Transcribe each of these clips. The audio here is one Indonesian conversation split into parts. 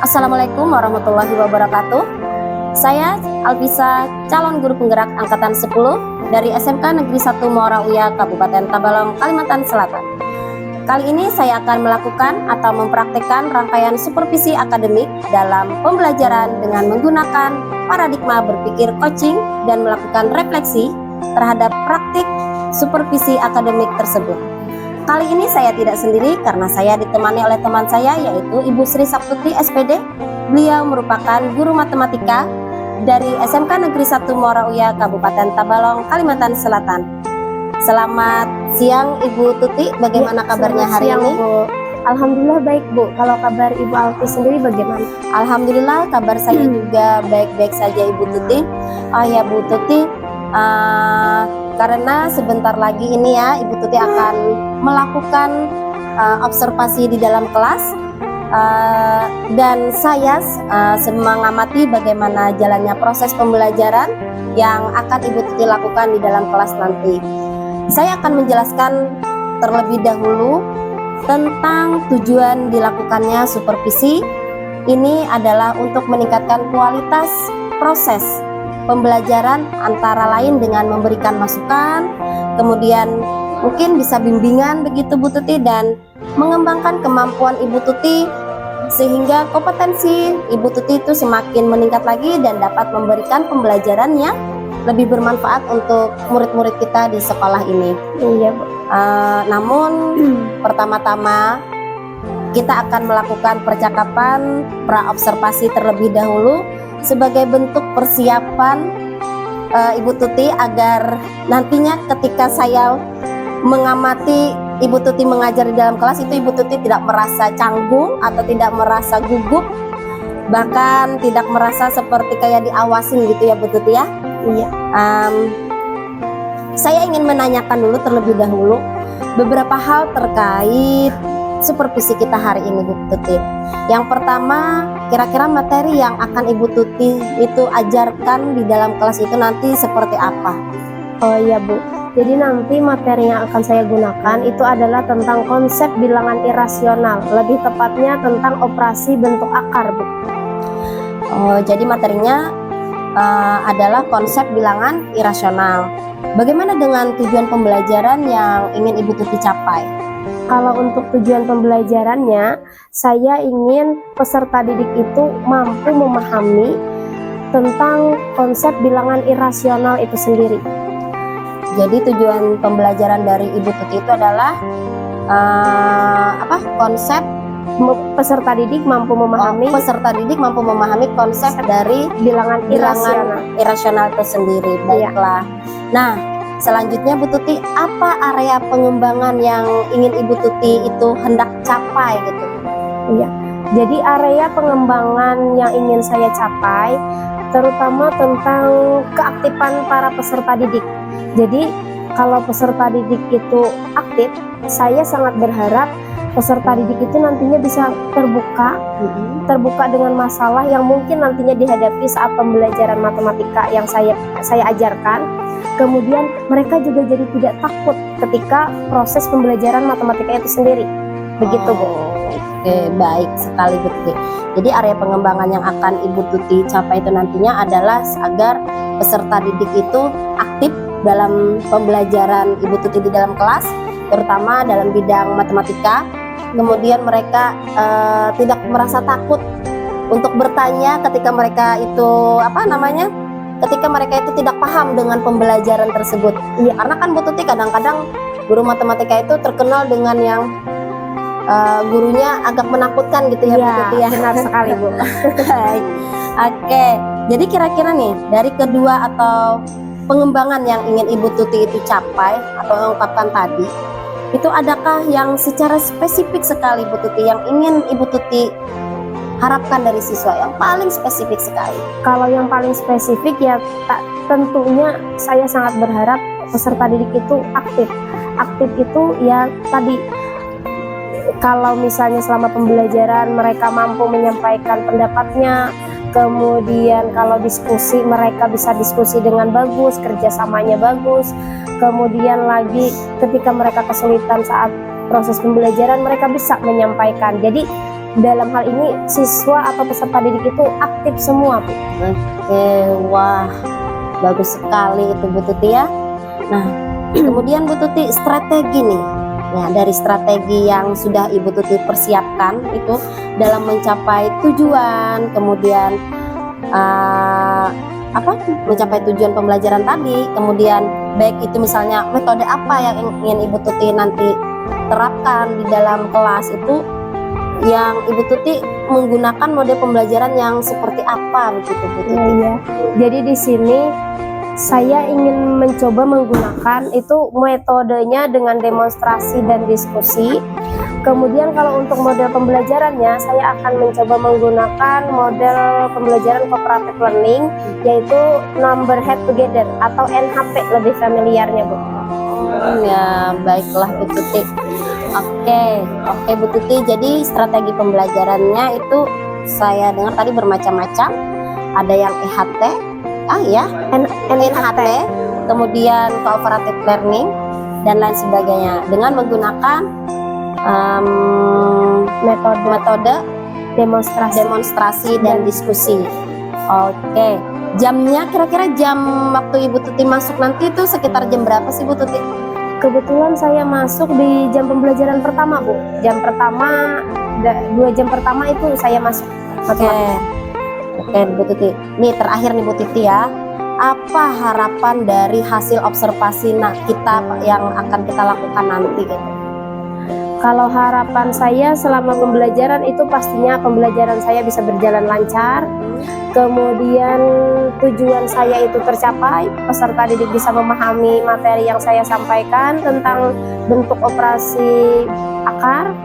Assalamualaikum warahmatullahi wabarakatuh. Saya Alvisa, calon guru penggerak angkatan 10 dari SMK Negeri 1 Muara Uya, Kabupaten Tabalong, Kalimantan Selatan. Kali ini saya akan melakukan atau mempraktikkan rangkaian supervisi akademik dalam pembelajaran dengan menggunakan paradigma berpikir coaching dan melakukan refleksi terhadap praktik supervisi akademik tersebut. Kali ini saya tidak sendiri karena saya ditemani oleh teman saya, yaitu Ibu Sri Saptuti SPD. Beliau merupakan guru matematika dari SMK Negeri 1 Muara Uya, Kabupaten Tabalong, Kalimantan Selatan. Selamat siang Ibu Tuti, bagaimana kabarnya hari ini? Bu. Alhamdulillah baik Bu. Kalau kabar Ibu Alfi sendiri bagaimana? Alhamdulillah kabar saya juga baik-baik saja Ibu Tuti. Oh ya Bu Tuti, karena sebentar lagi ini ya Ibu Tuti akan melakukan observasi di dalam kelas, dan saya mengamati bagaimana jalannya proses pembelajaran yang akan Ibu Tuti lakukan di dalam kelas nanti. Saya akan menjelaskan terlebih dahulu tentang tujuan dilakukannya supervisi. Ini adalah untuk meningkatkan kualitas proses pembelajaran, antara lain dengan memberikan masukan, kemudian mungkin bisa bimbingan begitu Bu Tuti, dan mengembangkan kemampuan Ibu Tuti sehingga kompetensi Ibu Tuti itu semakin meningkat lagi dan dapat memberikan pembelajaran yang lebih bermanfaat untuk murid-murid kita di sekolah ini. Iya Bu. Namun pertama-tama kita akan melakukan percakapan pra-observasi terlebih dahulu sebagai bentuk persiapan Ibu Tuti agar nantinya ketika saya mengamati Ibu Tuti mengajar di dalam kelas itu Ibu Tuti tidak merasa canggung atau tidak merasa gugup, bahkan tidak merasa seperti kayak diawasin gitu ya Bu Tuti ya. Iya. Saya ingin menanyakan dulu terlebih dahulu beberapa hal terkait supervisi kita hari ini Bu Tuti. Yang pertama, kira-kira materi yang akan Ibu Tuti itu ajarkan di dalam kelas itu nanti seperti apa? Oh iya Bu. Jadi nanti materi yang akan saya gunakan itu adalah tentang konsep bilangan irasional, lebih tepatnya tentang operasi bentuk akar Bu. Oh, jadi materinya adalah konsep bilangan irasional. Bagaimana dengan tujuan pembelajaran yang ingin Ibu Tuti capai? Kalau untuk tujuan pembelajarannya, saya ingin peserta didik itu mampu memahami tentang konsep bilangan irasional itu sendiri. Jadi tujuan pembelajaran dari Ibu Tuti itu adalah konsep peserta didik mampu memahami konsep dari bilangan irasional itu sendiri. Baiklah. Nah, selanjutnya Bu Tuti, apa area pengembangan yang ingin Ibu Tuti itu hendak capai gitu? Iya. Jadi area pengembangan yang ingin saya capai terutama tentang keaktifan para peserta didik. Jadi kalau peserta didik itu aktif, saya sangat berharap peserta didik itu nantinya bisa terbuka dengan masalah yang mungkin nantinya dihadapi saat pembelajaran matematika yang saya ajarkan. Kemudian mereka juga jadi tidak takut ketika proses pembelajaran matematika itu sendiri. Begitu Bu. Oke, baik sekali Bu Tuti. Jadi area pengembangan yang akan Ibu Tuti capai itu nantinya adalah agar peserta didik itu aktif dalam pembelajaran Ibu Tuti di dalam kelas, terutama dalam bidang matematika. Kemudian mereka tidak merasa takut untuk bertanya ketika mereka itu ketika mereka itu tidak paham dengan pembelajaran tersebut. Iya, karena kan Bu Tuti kadang-kadang guru matematika itu terkenal dengan yang gurunya agak menakutkan gitu ya Bu Tuti ya. Benar sekali Bu. Baik. Oke, jadi kira-kira nih dari kedua atau pengembangan yang ingin Ibu Tuti itu capai atau ungkapkan tadi, itu adakah yang secara spesifik sekali Bu Tuti yang ingin Ibu Tuti harapkan dari siswa, yang paling spesifik sekali? Kalau yang paling spesifik ya tentunya saya sangat berharap peserta didik itu aktif. Aktif itu ya tadi, kalau misalnya selama pembelajaran mereka mampu menyampaikan pendapatnya, kemudian kalau diskusi mereka bisa diskusi dengan bagus, kerjasamanya bagus, kemudian lagi ketika mereka kesulitan saat proses pembelajaran mereka bisa menyampaikan. Jadi dalam hal ini siswa atau peserta didik itu aktif semua, Bu. Oke, wah, bagus sekali itu Bu Tuti ya. Nah, kemudian Bu Tuti, strategi nih. Ya, dari strategi yang sudah Ibu Tuti persiapkan itu dalam mencapai tujuan, kemudian mencapai tujuan pembelajaran tadi, kemudian baik itu misalnya metode apa yang ingin Ibu Tuti nanti terapkan di dalam kelas itu, yang Ibu Tuti menggunakan mode pembelajaran yang seperti apa begitu Bu Tuti? Iya. Jadi di sini saya ingin mencoba menggunakan itu metodenya dengan demonstrasi dan diskusi. Kemudian kalau untuk model pembelajarannya, saya akan mencoba menggunakan model pembelajaran cooperative learning, yaitu number head together atau NHT lebih familiarnya, Bu. Ya, baiklah Bu Tuti. Oke Bu Tuti, jadi strategi pembelajarannya itu saya dengar tadi bermacam-macam. Ada yang EHT, NHT, kemudian cooperative learning dan lain sebagainya, dengan menggunakan metode demonstrasi dan diskusi. Oke, jamnya kira-kira jam waktu Ibu Tuti masuk nanti itu sekitar jam berapa sih Bu Tuti? Kebetulan saya masuk di jam pembelajaran pertama, Bu. Jam pertama, 2 jam pertama itu saya masuk. Oke Bu Tuti. Nih terakhir nih Bu Tuti ya. Apa harapan dari hasil observasi kita yang akan kita lakukan nanti gitu? Kalau harapan saya selama pembelajaran itu pastinya pembelajaran saya bisa berjalan lancar. Kemudian tujuan saya itu tercapai, peserta didik bisa memahami materi yang saya sampaikan tentang bentuk operasi akar.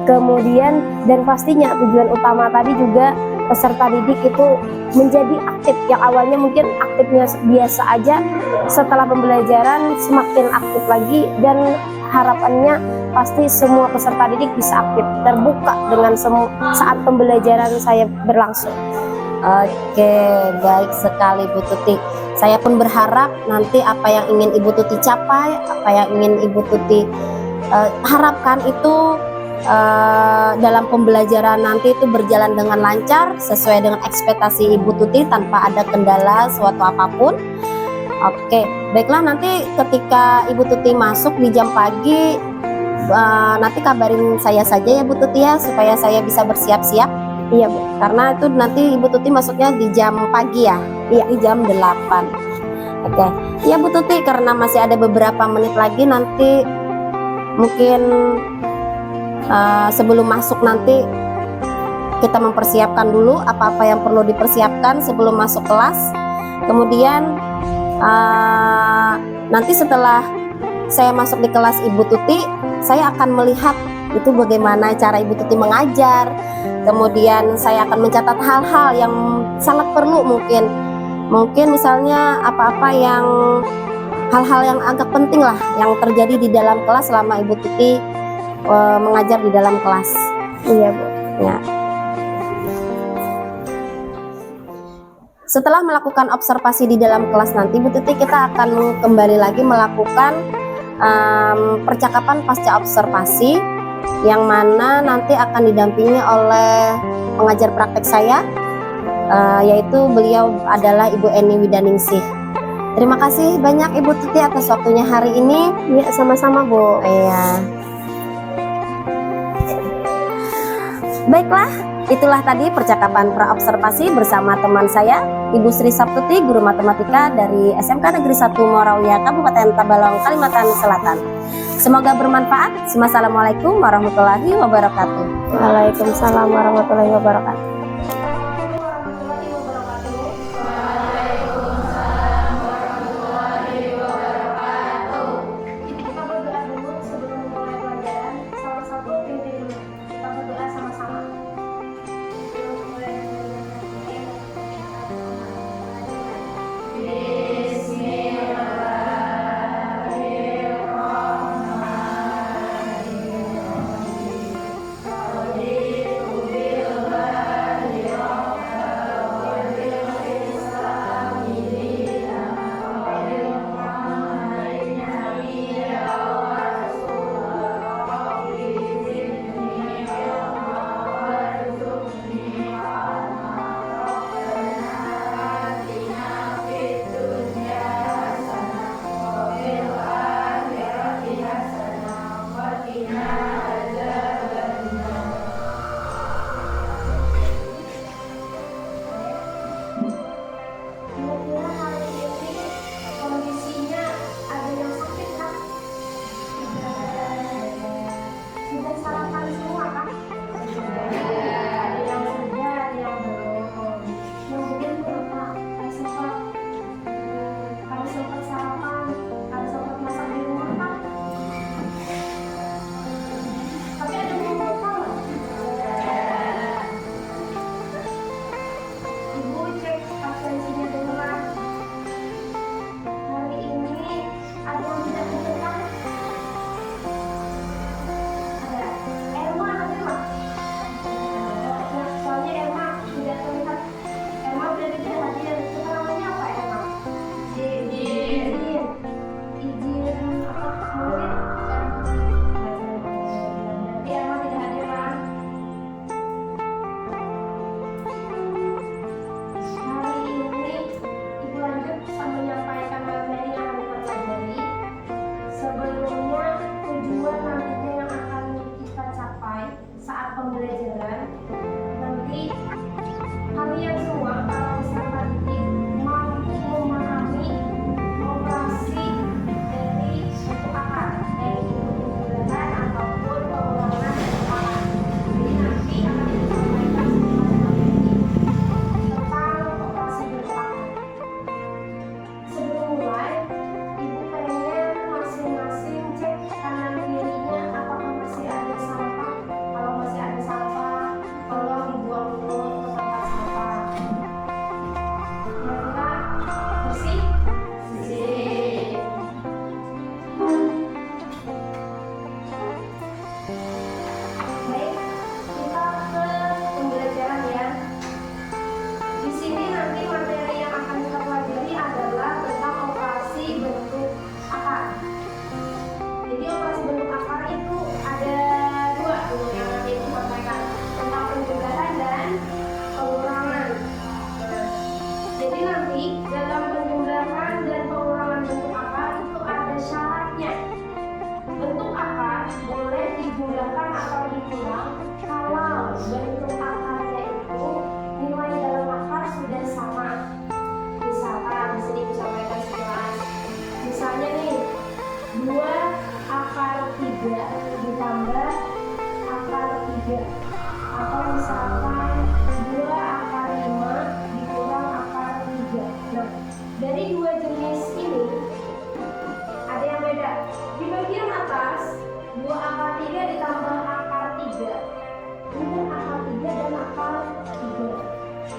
Kemudian dan pastinya tujuan utama tadi juga peserta didik itu menjadi aktif, yang awalnya mungkin aktifnya biasa aja, setelah pembelajaran semakin aktif lagi, dan harapannya pasti semua peserta didik bisa aktif, terbuka dengan saat pembelajaran saya berlangsung. Oke, baik sekali Bu Tuti. Saya pun berharap nanti apa yang ingin Ibu Tuti capai, apa yang ingin Ibu Tuti harapkan itu dalam pembelajaran nanti itu berjalan dengan lancar sesuai dengan ekspektasi Ibu Tuti tanpa ada kendala suatu apapun. Oke, baiklah, nanti ketika Ibu Tuti masuk di jam pagi, nanti kabarin saya saja ya Bu Tuti ya, supaya saya bisa bersiap-siap. Iya Bu, karena itu nanti Ibu Tuti masuknya di jam pagi ya. Iya, di jam 8. Oke, ya Bu Tuti, karena masih ada beberapa menit lagi, nanti mungkin sebelum masuk nanti kita mempersiapkan dulu apa-apa yang perlu dipersiapkan sebelum masuk kelas. Kemudian nanti setelah saya masuk di kelas Ibu Tuti, saya akan melihat itu bagaimana cara Ibu Tuti mengajar. Kemudian saya akan mencatat hal-hal yang sangat perlu, mungkin misalnya apa-apa yang hal-hal yang agak penting lah yang terjadi di dalam kelas selama Ibu Tuti mengajar di dalam kelas. Iya Bu. Ya. Setelah melakukan observasi di dalam kelas nanti Bu Tuti, kita akan kembali lagi melakukan percakapan pasca observasi, yang mana nanti akan didampingi oleh pengajar praktek saya, yaitu beliau adalah Ibu Eni Widaningsih. Terima kasih banyak Ibu Tuti atas waktunya hari ini. Ya, sama-sama Bu. Iya. Baiklah, itulah tadi percakapan praobservasi bersama teman saya, Ibu Sri Saptuti, guru matematika dari SMK Negeri 1 Morawiyah, Kabupaten Tabalong, Kalimantan Selatan. Semoga bermanfaat. Wassalamualaikum warahmatullahi wabarakatuh. Waalaikumsalam warahmatullahi wabarakatuh.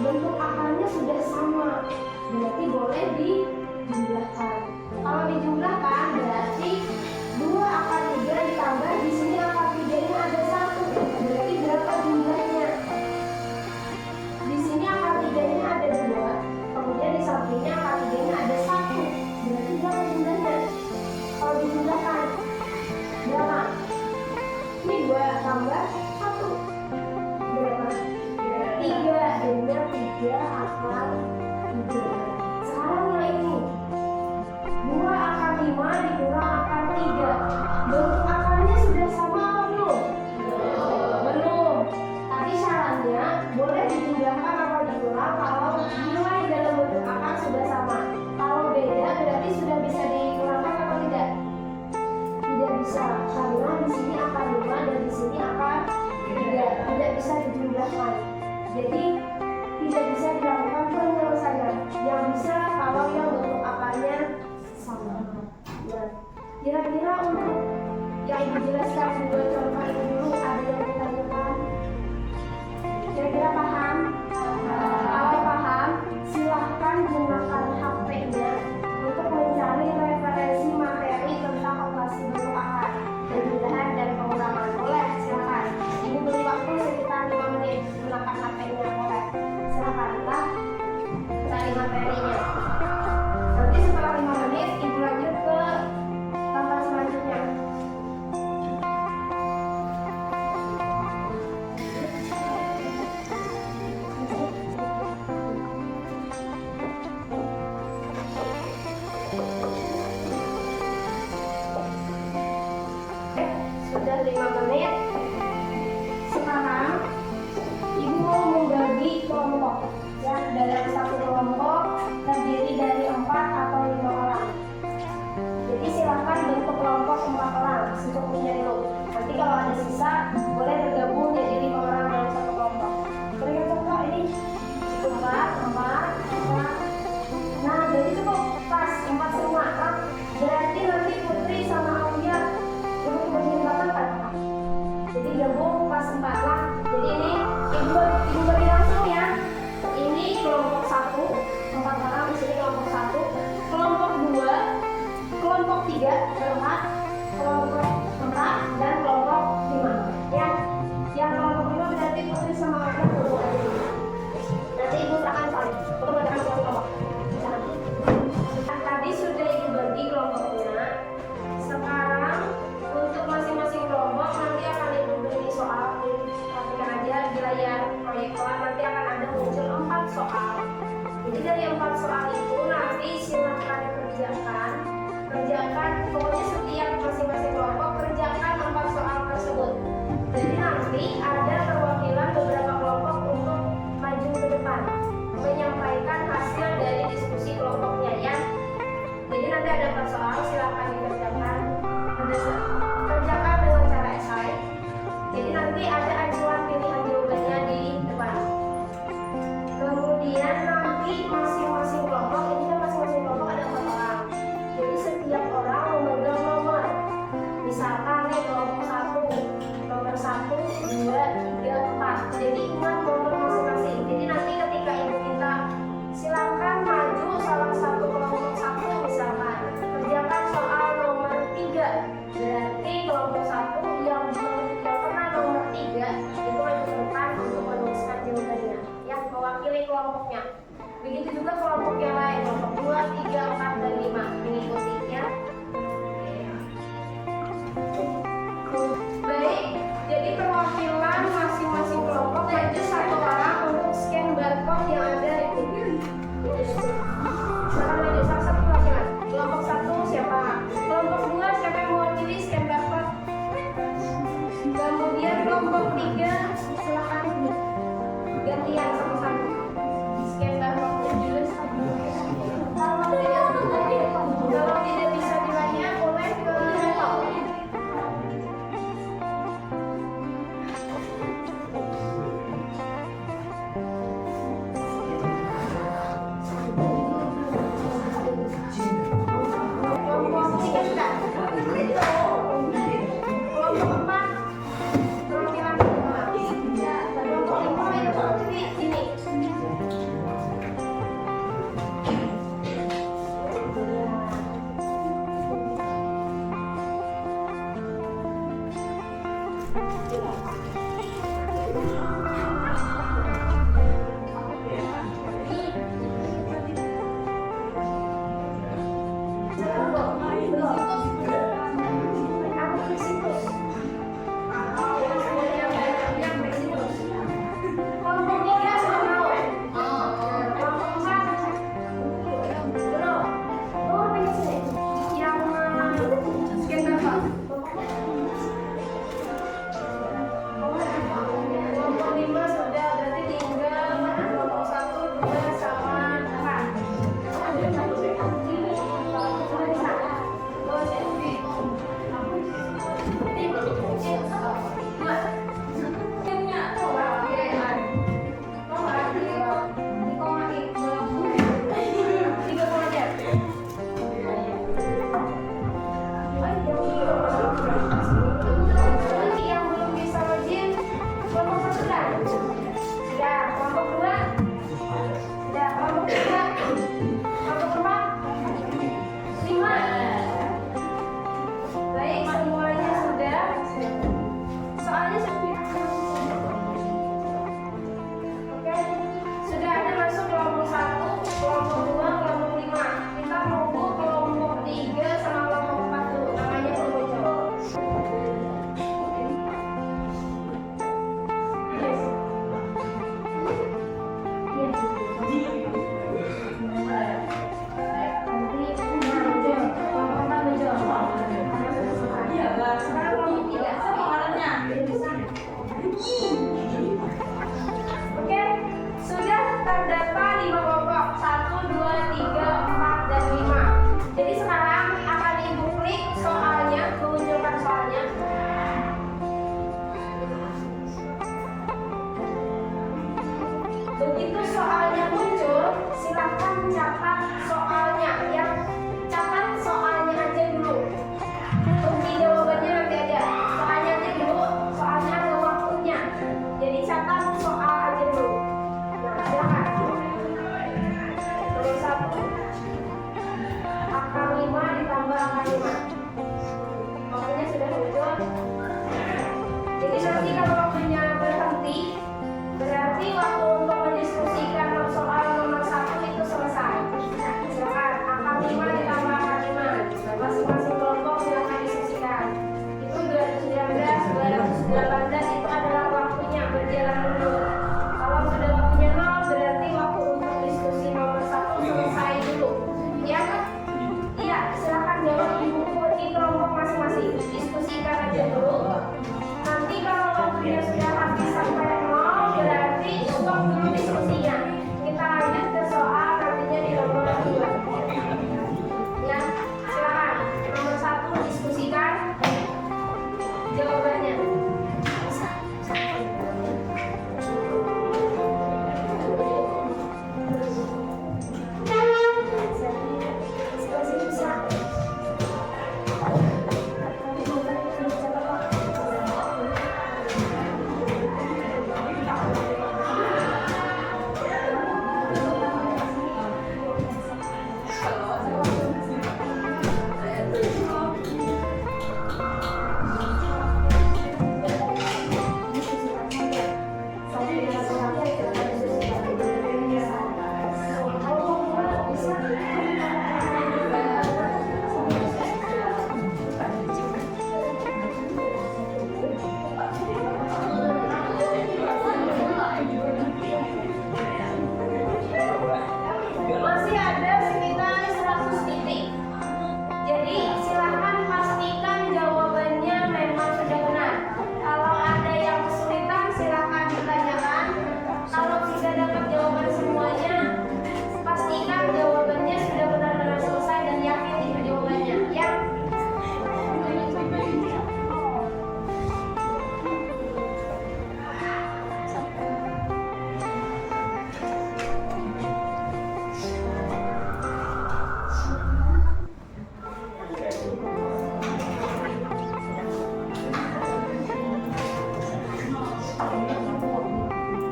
bentuk akarnya sudah sama, berarti boleh dijumlahkan. Kalau dijumlahkan berarti 2 akar 3 ditambah di sini akar 3-nya ada 1, berarti berapa jumlahnya? Di sini akar 3-nya ada 2, kemudian di sampingnya akar 3-nya ada 1, berarti berapa jumlahnya? Kalau dijumlahkan berapa? Ini 2 tambah 1 berapa? 3, jadinya 3 akar 3. Sekarang yang ini 2 akar 5 dikurang akar 3. Bentuk akarnya sudah sama apa belum? Belum. Tapi syaratnya boleh dijumlahkan atau dikurang kalau nilai dalam bentuk akar sudah sama. Kalau beda berarti sudah bisa dikurangkan atau tidak? Tidak bisa, karena di sini akar 5 dan di sini akar 3 tidak bisa dijumlahkan. Jadi tidak bisa dilakukan penyelesaian. Yang bisa kalau yang bentuk akarnya sama. Nah, kira-kira untuk yang Ibu jelaskan dua contoh ini dulu, ada yang ditanyakan? Kira-kira paham? Kalau paham, silahkan gunakan HP-nya untuk mencari referensi materi tentang operasi bentuk akar, pemindahan dan pengurangan. Boleh, silahkan. Ini beri waktu sekitar 5 menit. Gunakan HP-nya, boleh. Silahkan, kita cari materinya. Nanti setelah 5 menit, Ibu lanjut ke gambar selanjutnya. Sudah 5 menit. Sekarang Ibu mau membagi kelompok. Ya, dalam satu kelompok terdiri dari 4 atau 5 orang. Jadi silahkan bentuk kelompok 4 orang secukupnya dulu. Nanti kalau ada sisa boleh bergabung jadi 5 orang dalam satu kelompok. Berikan contoh ini 4. Nah, jadi cukup pas 4 semua. Nah, berarti nanti Putri sama Aulia untuk bagian belakang kan? Jadi gabung pas 4 lah. Jadi ini ibu beri langsung ya. Ini kelompok 1, 4 orang di sini kelompok 1, kelompok 2, kelompok 3 berempat, kelompok 4 dan kelompok 5. Ya, yang kelompok 5 berarti Putri sama Aulia gabung aja dulu. Nanti ibu serahkan saling untuk mengadakan satu kelompok. Nah, tadi sudah ibu bagi kelompoknya. Sekarang untuk masing-masing kelompok nanti akan ibu beri soal. Perhatikan aja di layar proyektor nanti akan ada muncul 4 soal. Jadi dari 4 soal itu nanti silakan kerjakan pokoknya setiap masing-masing kelompok kerjakan 4 soal tersebut. Jadi nanti ada perwakilan beberapa kelompok untuk maju ke depan menyampaikan hasil dari diskusi kelompoknya ya. Jadi nanti ada 4 soal, silakan dikerjakan. Kerjakan dengan cara esai. Jadi nanti ada acuan pilihan jawabannya di depan. Kemudian nanti masing-masing kelompok, ini kan masing-masing kelompok ada 4 orang. Jadi setiap orang memegang nomor. Misalkan nih kelompok 1, nomor 1, 2, 3, 4. Jadi ingat nomor masing-masing. Jadi nanti ketika ibu minta silakan maju salah satu kelompok 1 misalkan kerjakan soal nomor 3. Berarti kelompok 1 yang pernah nomor 3 itu maju ke depan untuk menuliskan jawabannya ya, mewakili kelompoknya. Begitu juga kelompok yang lain, kelompok 2, 3, 4, dan 5 mengikuti ya. Baik, jadi perwakilan masing-masing kelompok maju 1 orang untuk scan barcode yang ada di sekarang maju satu perwakilan. Kelompok 1 siapa? Kelompok 2 siapa yang mewakili scan barcode? Kemudian kelompok 3 silakan gantian satu-satu scan barcode dulu. Kalau tidak bisa bilangnya boleh ke laptop. Kelompok 4 perwakilan 5. Kelompok 5 itu jadi ini begitu soalnya muncul, silakan catat soalnya, ya. Catat soalnya aja dulu. Kunci jawabannya nanti aja. Soalnya aja dulu, soalnya ada waktunya. Jadi catat soal aja dulu. Nah, silakan. Nomor 1, akar 5 ditambah akar 5. Waktunya sudah muncul. Jadi nanti kalau waktunya berhenti, berarti waktu untuk mendiskusikan soal nomor 1 itu selesai. Silakan akar 5 ditambah akar 5. Masing-masing kelompok silakan diskusikan. Itu 219, 218 itu adalah waktunya berjalan mundur. Kalau sudah waktunya 0, berarti waktu untuk diskusi nomor 1 selesai dulu. Ya kan? Iya, silakan jawab di buku di kelompok masing-masing. Diskusikan aja dulu. Nanti kalau waktunya sudah habis sampai 0, berarti stop dulu diskusinya. Kita lanjut ke soal nantinya di nomor 2. Ya, silakan. Nomor 1 diskusikan jawabannya. Masih ada sekitar 100 titik. Jadi silahkan pastikan jawabannya memang sudah benar. Kalau ada yang kesulitan silahkan ditanyakan. Kalau tidak dapat jawaban semuanya, pastikan jawabannya sudah benar-benar selesai dan yakin itu jawabannya. Ya.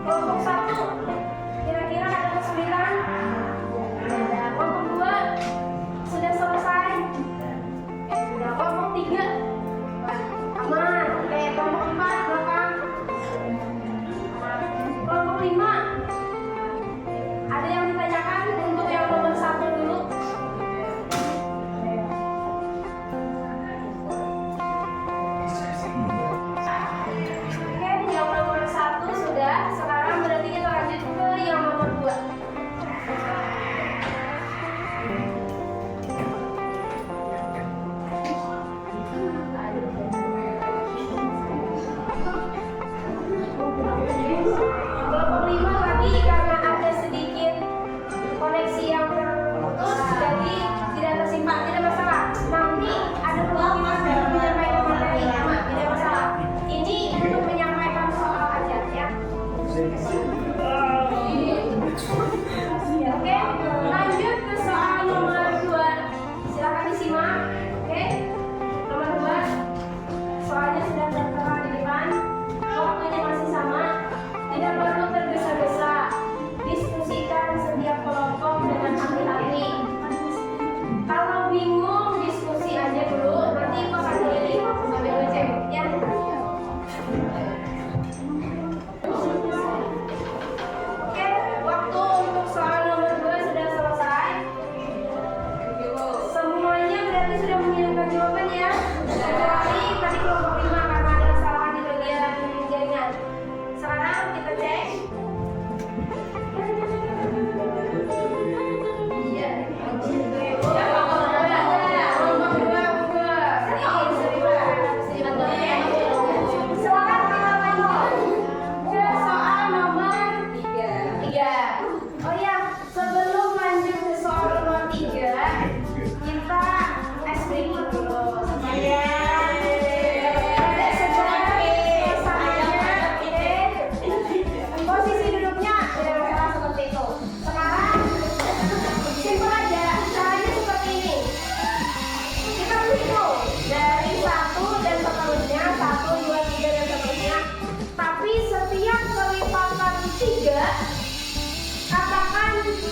Kelompok 1 kira-kira ada kesulitan? Ada. Kelompok 2 sudah selesai? Sudah. Kelompok 3 aman. Oke, kelompok 4 belakang. Kelompok 5 ada yang ditanyakan untuk yang nomor 1 dulu? Oke, yang nomor 1 sudah. Sekarang berarti kita lanjut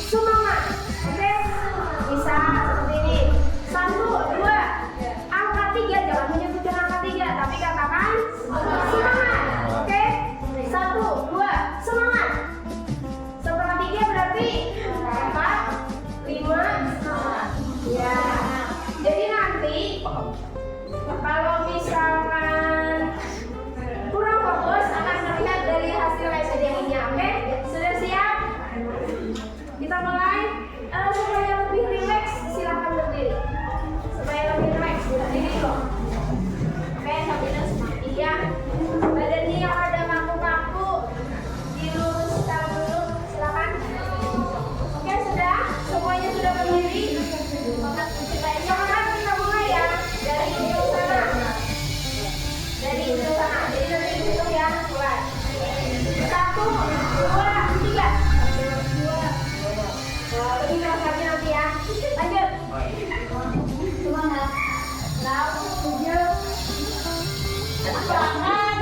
semangat. Oke? Bisa seperti ini. 1, 2, angka 3, jangan menyebutkan angka 3, tapi katakan semangat. Oke? 1, 2, semangat. Setelah 3 berarti 4, 5, semangat. Ya. Jadi nanti kalau misalkan kurang fokus akan terlihat dari hasil SDI-nya. Oke? Sudah siap? Kita mulai. Supaya lebih rileks silakan berdiri. Supaya lebih rileks berdiri kok. Oke, sambil semangat. Iya. Badannya yang ada kaku-kaku diluruskan dulu. Silakan. Oke, sudah. Semuanya sudah berdiri. Semangat, kita mulai ya. Dari ujung sana. Dari ujung sana. Jadi nanti hitung ya. Mulai. 1, 2, 3. Lebih keras lagi nanti ya. Lanjut. Semangat. 6, 7. Semangat.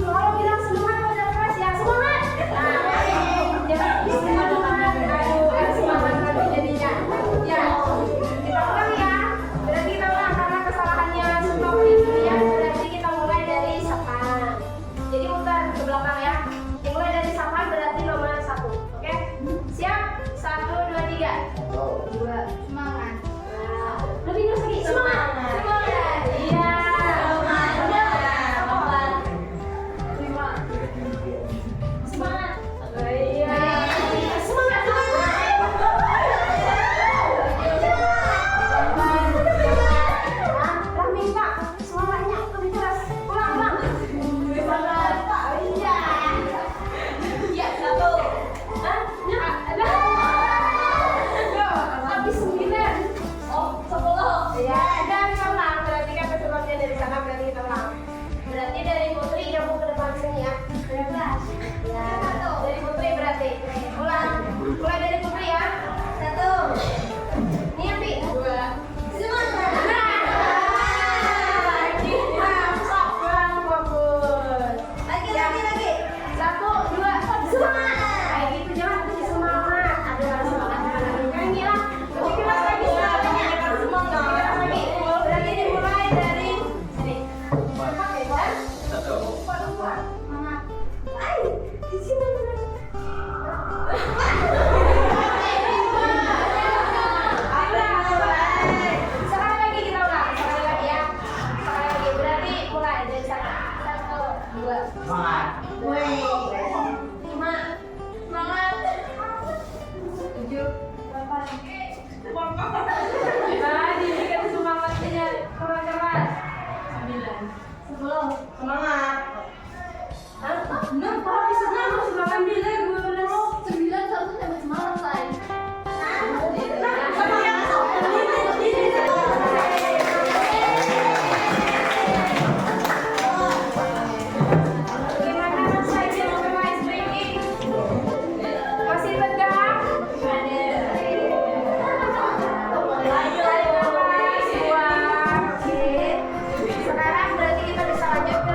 Kalau bilang semangat udah keras ya. Semangat. Jangan semangat. Aduh, semangat lagi jadinya. Ya. Kita ulang ya. Berarti kita ulang karena kesalahannya stop ini ya. Berarti kita mulai dari sekarang. Jadi mutar ke belakang ya. Mulai dari sapa berarti nomor 1. Oke? Siap? 1, 2, 3. 2. Semangat. Lebih keras lagi. Semangat. Semangat. Iya. Semangat. 5. Semangat. Iya. Semangat. Minta suaranya lebih keras. Ulang. Semangat. Iya. Ya, 1. Habis 9. Oh, 10. Ya, dan ulang. Berarti kan keseluruhannya dari sana, berarti kita ulang. Berarti dari Putri kamu ke depan sini ya. 12. Ya, dari Putri berarti. Ulang. Mulai dari Putri ya. 1. Ini Pi. 2. Semangat. Lagi. 1, 2, semangat. Kayak gitu jangan punya semangat. Ada semangat. Yang gila. Lebih keras lagi suaranya. Semangat. Keras lagi. Berarti dimulai dari sini. Pakai kan? 1. Semangat. Ay, di sini. Sekali lagi kita ulang. Sekali lagi ya. Sekali lagi. Berarti mulai dari sana. 1, 2. Semangat. 5. Semangat. 7. 8. Dibikin semangatnya kurang keras. 9. 10. Semangat. Hah? Bener, kalau bisa masih 8 bilang 12. 9 satu sampai semangat lain. Gimana rasanya memulai speaking? Masih tegang? Ayo, sekarang berarti kita bisa lanjut ke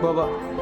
Bapak.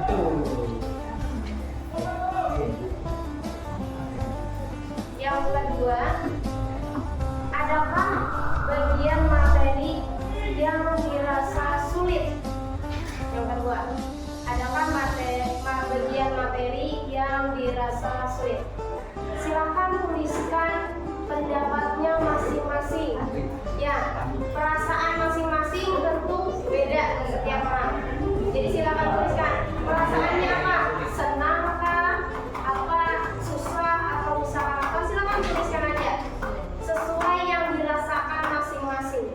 Yang kedua, adakah bagian materi yang dirasa sulit? Yang kedua, adakah bagian materi yang dirasa sulit? Silakan tuliskan pendapatnya masing-masing. Ya, perasaan masing-masing tentu beda setiap orang. Jadi silakan tuliskan perasaannya apa? Senangkah? Apa? Susah? Atau usaha apa? Silakan tuliskan aja sesuai yang dirasakan masing-masing.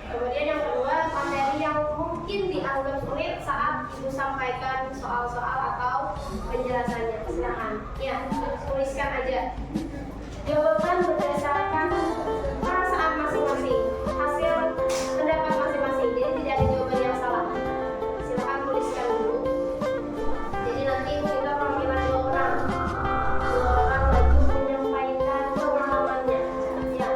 Kemudian yang kedua, materi yang mungkin dianggap sulit saat ibu sampaikan soal-soal atau penjelasannya. Silakan, ya, tuliskan aja. Jawaban berdasarkan perasaan masing-masing, hasil pendapat masing-masing. Jadi tidak ada jawaban yang salah. Silakan tuliskan dulu. Jadi nanti kita panggilan dua orang lagi menyampaikan pengalamannya. Ya.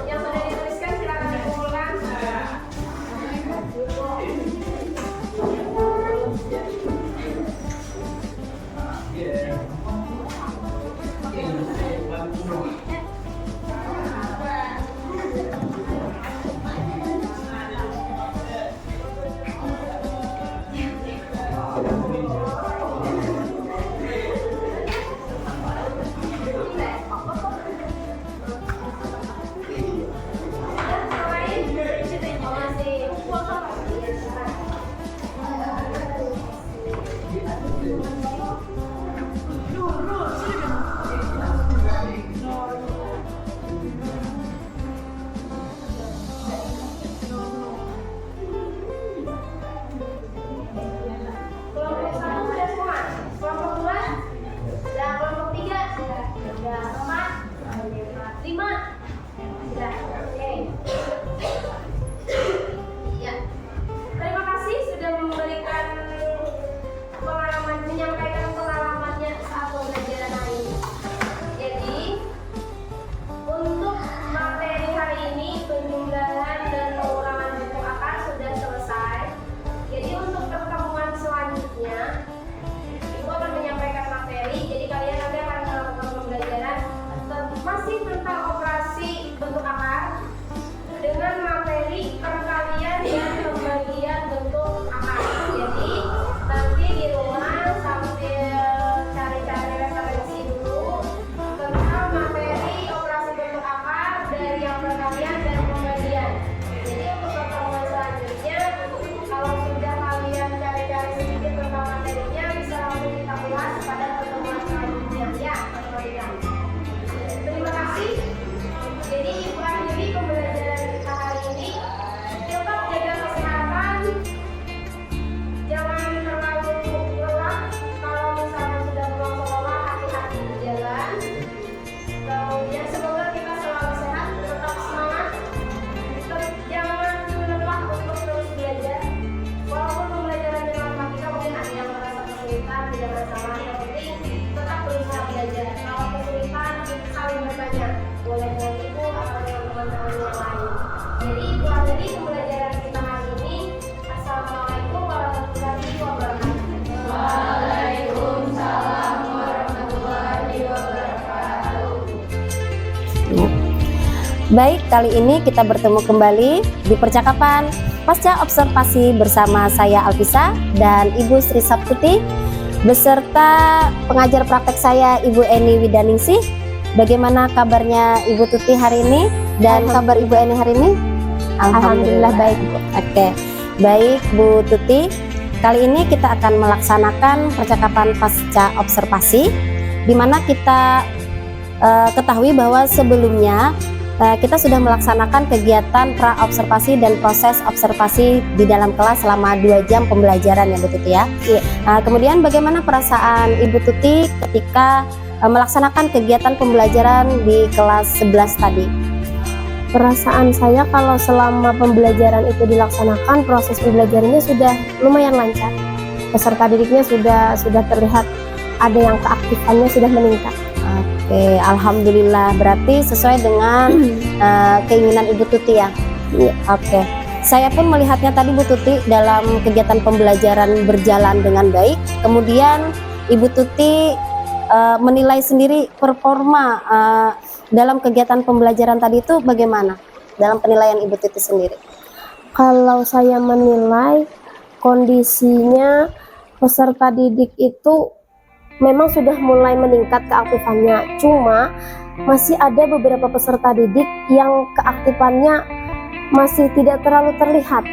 Yang sudah dituliskan silakan dikumpulkan Baik, kali ini kita bertemu kembali di percakapan pasca observasi bersama saya Alvisa dan Ibu Sri Saptuti beserta pengajar praktek saya Ibu Eni Widaningsih. Bagaimana kabarnya Ibu Tuti hari ini dan kabar Ibu Eni hari ini? Alhamdulillah baik, Bu. Oke, baik Bu Tuti. Kali ini kita akan melaksanakan percakapan pasca observasi, di mana kita ketahui bahwa sebelumnya kita sudah melaksanakan kegiatan pra-observasi dan proses observasi di dalam kelas selama 2 jam pembelajaran ya Bu Tuti ya. Iya. Kemudian bagaimana perasaan Ibu Tuti ketika melaksanakan kegiatan pembelajaran di kelas 11 tadi? Perasaan saya kalau selama pembelajaran itu dilaksanakan, proses pembelajarannya sudah lumayan lancar. Peserta didiknya sudah terlihat ada yang keaktifannya sudah meningkat. Oke, alhamdulillah, berarti sesuai dengan keinginan Ibu Tuti ya. Iya. Oke, saya pun melihatnya tadi Bu Tuti dalam kegiatan pembelajaran berjalan dengan baik. Kemudian Ibu Tuti menilai sendiri performa dalam kegiatan pembelajaran tadi itu bagaimana? Dalam penilaian Ibu Tuti sendiri? Kalau saya menilai kondisinya peserta didik itu memang sudah mulai meningkat keaktifannya, cuma masih ada beberapa peserta didik yang keaktifannya masih tidak terlalu terlihat,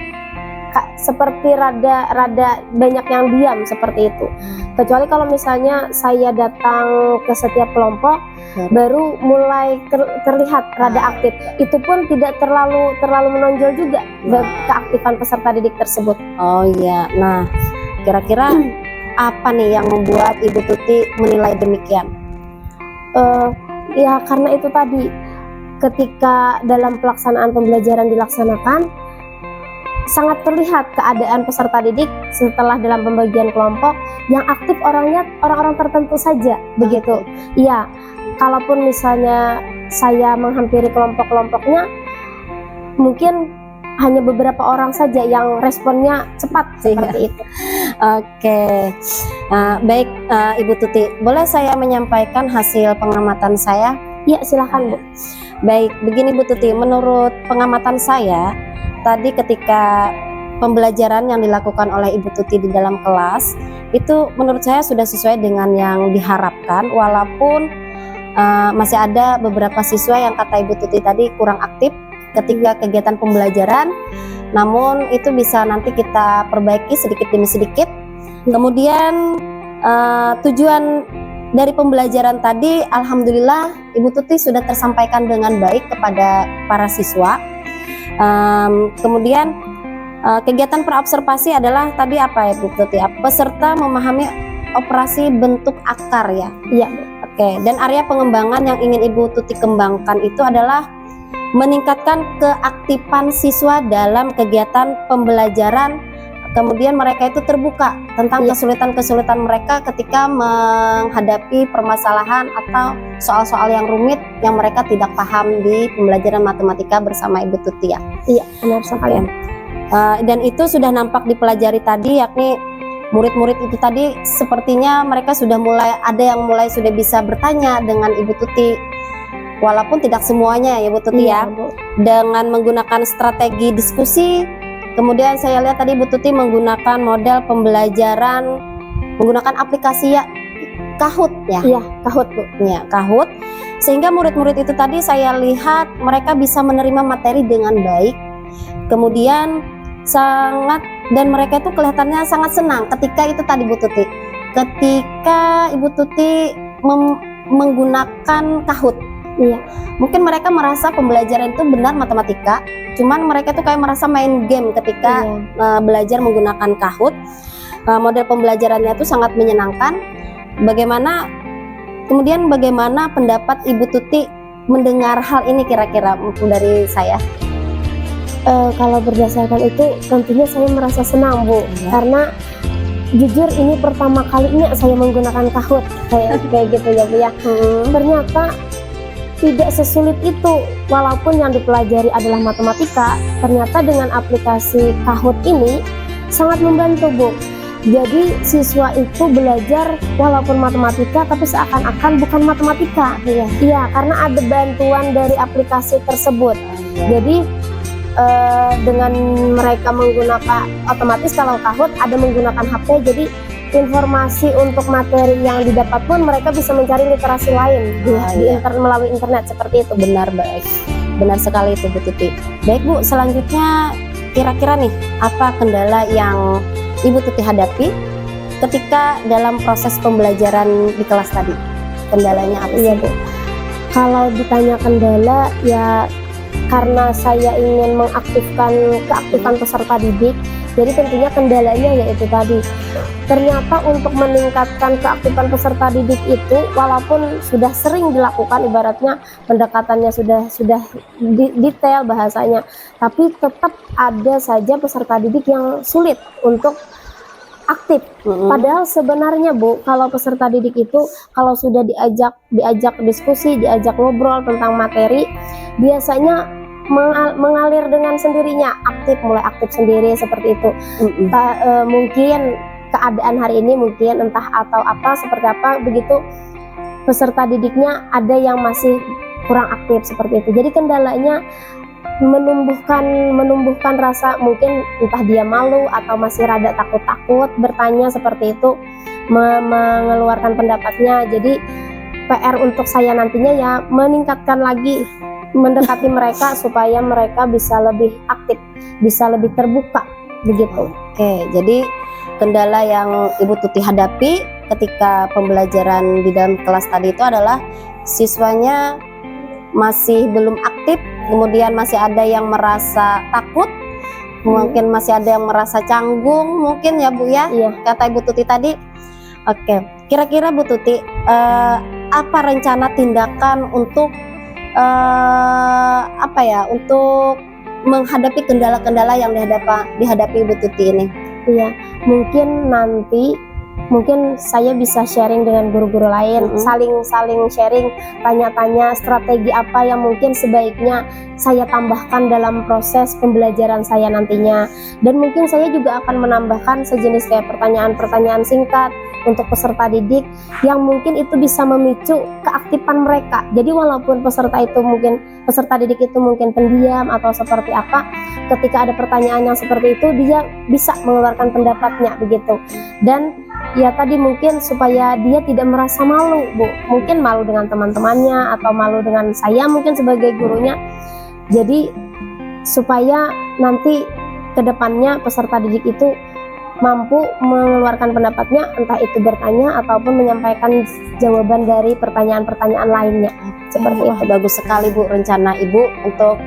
seperti rada banyak yang diam seperti itu. Kecuali kalau misalnya saya datang ke setiap kelompok baru mulai terlihat rada aktif. Itu pun tidak terlalu menonjol juga keaktifan peserta didik tersebut. Oh iya, nah kira-kira apa nih yang membuat Ibu Tuti menilai demikian? Ya karena itu tadi, ketika dalam pelaksanaan pembelajaran dilaksanakan, sangat terlihat keadaan peserta didik setelah dalam pembagian kelompok yang aktif orangnya orang-orang tertentu saja, begitu. Iya, kalaupun misalnya saya menghampiri kelompok-kelompoknya, mungkin hanya beberapa orang saja yang responnya cepat seperti itu. Oke, baik Ibu Tuti, boleh saya menyampaikan hasil pengamatan saya? Iya, silahkan Bu. Baik, begini Bu Tuti, menurut pengamatan saya, tadi ketika pembelajaran yang dilakukan oleh Ibu Tuti di dalam kelas, itu menurut saya sudah sesuai dengan yang diharapkan, walaupun masih ada beberapa siswa yang kata Ibu Tuti tadi kurang aktif ketika kegiatan pembelajaran, namun itu bisa nanti kita perbaiki sedikit demi sedikit. Kemudian tujuan dari pembelajaran tadi, alhamdulillah Ibu Tuti sudah tersampaikan dengan baik kepada para siswa. Kemudian kegiatan praobservasi adalah tadi apa ya Bu Tuti? Peserta memahami operasi bentuk akar ya. Iya. Oke, dan area pengembangan yang ingin Ibu Tuti kembangkan itu adalah meningkatkan keaktifan siswa dalam kegiatan pembelajaran. Kemudian mereka itu terbuka tentang kesulitan-kesulitan mereka ketika menghadapi permasalahan atau soal-soal yang rumit yang mereka tidak paham di pembelajaran matematika bersama Ibu Tuti ya. Iya, benar sekali. Dan itu sudah nampak dipelajari tadi, yakni murid-murid itu tadi sepertinya mereka sudah mulai sudah bisa bertanya dengan Ibu Tuti. Walaupun tidak semuanya ya Bu Tuti ya, dengan menggunakan strategi diskusi. Kemudian saya lihat tadi Bu Tuti menggunakan model pembelajaran menggunakan aplikasi ya Kahoot ya. Iya, Kahoot Bu. Ya, Kahoot. Sehingga murid-murid itu tadi saya lihat mereka bisa menerima materi dengan baik. Kemudian dan mereka itu kelihatannya sangat senang ketika itu tadi Bu Tuti. Ketika Ibu Tuti menggunakan Kahoot. Iya, mungkin mereka merasa pembelajaran itu benar matematika, cuman mereka tuh kayak merasa main game ketika belajar menggunakan Kahoot. Model pembelajarannya itu sangat menyenangkan. Bagaimana pendapat Ibu Tuti mendengar hal ini kira-kira dari saya? Kalau berdasarkan itu tentunya saya merasa senang Bu, karena jujur ini pertama kalinya saya menggunakan Kahoot kayak gitu ya Bu ya. Ternyata tidak sesulit itu, walaupun yang dipelajari adalah matematika. Ternyata dengan aplikasi Kahoot ini sangat membantu Bu. Jadi siswa itu belajar walaupun matematika tapi seakan-akan bukan matematika. Iya, karena ada bantuan dari aplikasi tersebut. Jadi dengan mereka menggunakan, otomatis kalau Kahoot ada menggunakan HP, jadi informasi untuk materi yang didapat pun mereka bisa mencari literasi lain melalui internet seperti itu. Benar sekali itu Bu Tuti. Baik Bu, selanjutnya kira-kira nih apa kendala yang Ibu Tuti hadapi ketika dalam proses pembelajaran di kelas tadi? Kendalanya apa sih? Iya Bu, kalau ditanya kendala ya karena saya ingin mengaktifkan keaktifan peserta didik, jadi tentunya kendalanya yaitu tadi. Ternyata untuk meningkatkan keaktifan peserta didik itu walaupun sudah sering dilakukan, ibaratnya pendekatannya sudah detail bahasanya, tapi tetap ada saja peserta didik yang sulit untuk aktif. Padahal sebenarnya Bu, kalau peserta didik itu kalau sudah diajak diskusi, diajak ngobrol tentang materi, biasanya mengalir dengan sendirinya, mulai aktif sendiri seperti itu. Mungkin keadaan hari ini mungkin entah atau apa seperti apa begitu, peserta didiknya ada yang masih kurang aktif seperti itu. Jadi kendalanya menumbuhkan rasa mungkin entah dia malu atau masih rada takut-takut bertanya seperti itu, mengeluarkan pendapatnya. Jadi PR untuk saya nantinya ya meningkatkan lagi, mendekati mereka supaya mereka bisa lebih aktif, bisa lebih terbuka begitu. Oke, jadi kendala yang Ibu Tuti hadapi ketika pembelajaran di dalam kelas tadi itu adalah siswanya masih belum aktif, kemudian masih ada yang merasa takut, mungkin masih ada yang merasa canggung mungkin ya Bu ya, kata Ibu Tuti tadi. Oke, kira-kira Bu Tuti apa rencana tindakan untuk untuk menghadapi kendala-kendala yang dihadapi Ibu Tuti ini? Iya, mungkin saya bisa sharing dengan guru-guru lain, saling sharing, tanya-tanya strategi apa yang mungkin sebaiknya saya tambahkan dalam proses pembelajaran saya nantinya. Dan mungkin saya juga akan menambahkan sejenis kayak pertanyaan-pertanyaan singkat untuk peserta didik yang mungkin itu bisa memicu keaktifan mereka. Jadi walaupun peserta didik itu mungkin pendiam atau seperti apa, ketika ada pertanyaan yang seperti itu dia bisa mengeluarkan pendapatnya begitu. Dan ya tadi mungkin supaya dia tidak merasa malu Bu, mungkin malu dengan teman-temannya atau malu dengan saya mungkin sebagai gurunya. Jadi supaya nanti kedepannya peserta didik itu mampu mengeluarkan pendapatnya, entah itu bertanya ataupun menyampaikan jawaban dari pertanyaan-pertanyaan lainnya. Seperti itu. Bagus sekali Bu rencana Ibu untuk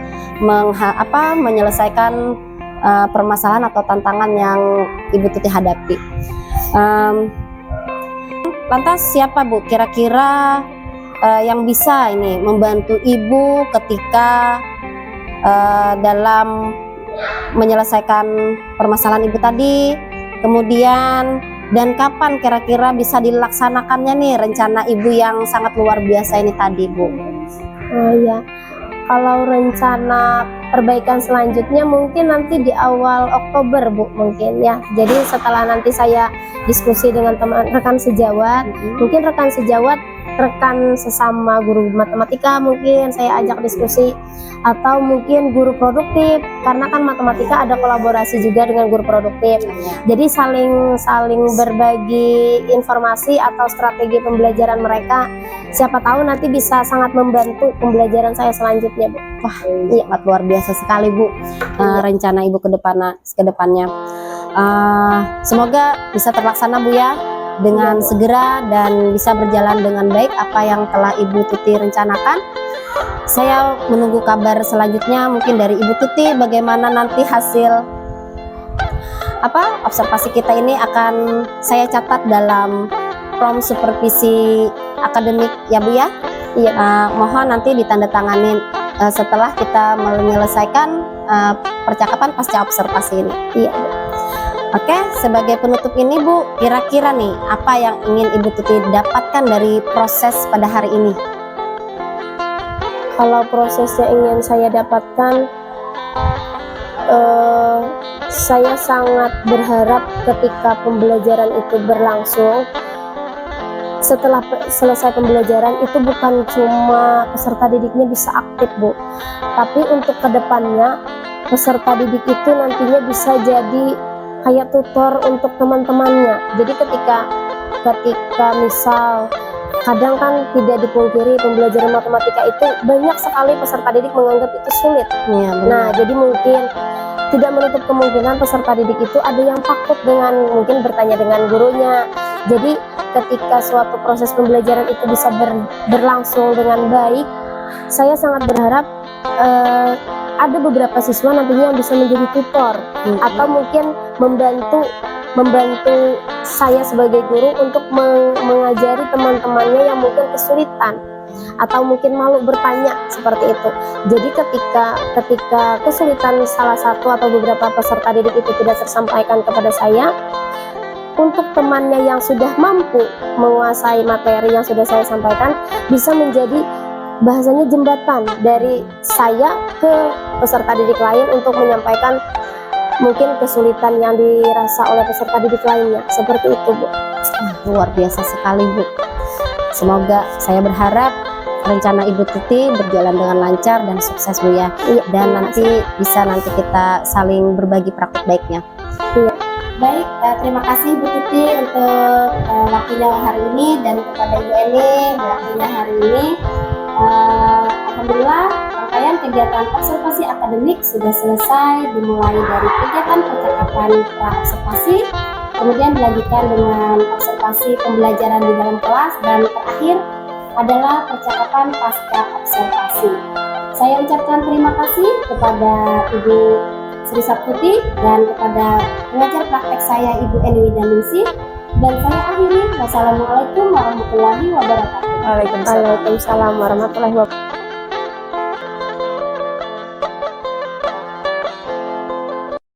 menyelesaikan permasalahan atau tantangan yang Ibu Tuti hadapi. Lantas siapa Bu kira-kira yang bisa ini membantu Ibu ketika dalam menyelesaikan permasalahan Ibu tadi? Kemudian dan kapan kira-kira bisa dilaksanakannya nih rencana Ibu yang sangat luar biasa ini tadi Bu? Ya, kalau rencana perbaikan selanjutnya mungkin nanti di awal Oktober Bu, mungkin ya. Jadi setelah nanti saya diskusi dengan rekan sejawat, mungkin rekan sesama guru matematika mungkin saya ajak diskusi, atau mungkin guru produktif, karena kan matematika ada kolaborasi juga dengan guru produktif. Jadi saling berbagi informasi atau strategi pembelajaran mereka, siapa tahu nanti bisa sangat membantu pembelajaran saya selanjutnya Bu. Wah, sangat luar biasa sekali Bu rencana Ibu ke depannya. Semoga bisa terlaksana Bu ya dengan segera dan bisa berjalan dengan baik apa yang telah Ibu Tuti rencanakan. Saya menunggu kabar selanjutnya mungkin dari Ibu Tuti, bagaimana nanti hasil observasi kita ini akan saya catat dalam form supervisi akademik ya Bu ya. Mohon nanti ditandatangani setelah kita menyelesaikan percakapan pasca observasi ini. Oke, sebagai penutup ini Bu, kira-kira nih apa yang ingin Ibu Tuti dapatkan dari proses pada hari ini? Kalau proses yang ingin saya dapatkan, saya sangat berharap ketika pembelajaran itu berlangsung, setelah selesai pembelajaran itu bukan cuma peserta didiknya bisa aktif, Bu, tapi untuk kedepannya peserta didik itu nantinya bisa jadi kayak tutor untuk teman-temannya. Jadi ketika misal kadang kan tidak dipungkiri pembelajaran matematika itu banyak sekali peserta didik menganggap itu sulit. Iya, benar. Nah, jadi mungkin tidak menutup kemungkinan peserta didik itu ada yang takut dengan mungkin bertanya dengan gurunya. Jadi ketika suatu proses pembelajaran itu bisa berlangsung dengan baik, saya sangat berharap ada beberapa siswa nantinya yang bisa menjadi tutor atau mungkin membantu saya sebagai guru untuk mengajari teman-temannya yang mungkin kesulitan atau mungkin malu bertanya seperti itu. Jadi ketika kesulitan salah satu atau beberapa peserta didik itu tidak tersampaikan kepada saya, untuk temannya yang sudah mampu menguasai materi yang sudah saya sampaikan bisa menjadi bahasanya jembatan dari saya ke peserta didik lain untuk menyampaikan mungkin kesulitan yang dirasa oleh peserta didik lainnya. Seperti itu, Bu. Luar biasa sekali, Bu. Semoga, saya berharap rencana Ibu Tuti berjalan dengan lancar dan sukses, Bu, ya. Iya, Dan nanti kita saling berbagi praktik baiknya. Iya. Baik, terima kasih Bu Tuti untuk waktunya hari ini dan kepada Ibu Eni waktunya hari ini. Alhamdulillah, rangkaian kegiatan observasi akademik sudah selesai, dimulai dari kegiatan percakapan pra-observasi, kemudian dilanjutkan dengan observasi pembelajaran di dalam kelas, dan terakhir adalah percakapan pasca observasi. Saya ucapkan terima kasih kepada Ibu Sri Saptuti dan kepada pengajar praktek saya Ibu Eni Widaningsih, dan saya akhiri. Wassalamualaikum warahmatullahi wabarakatuh. Waalaikumsalam warahmatullahi wabarakatuh.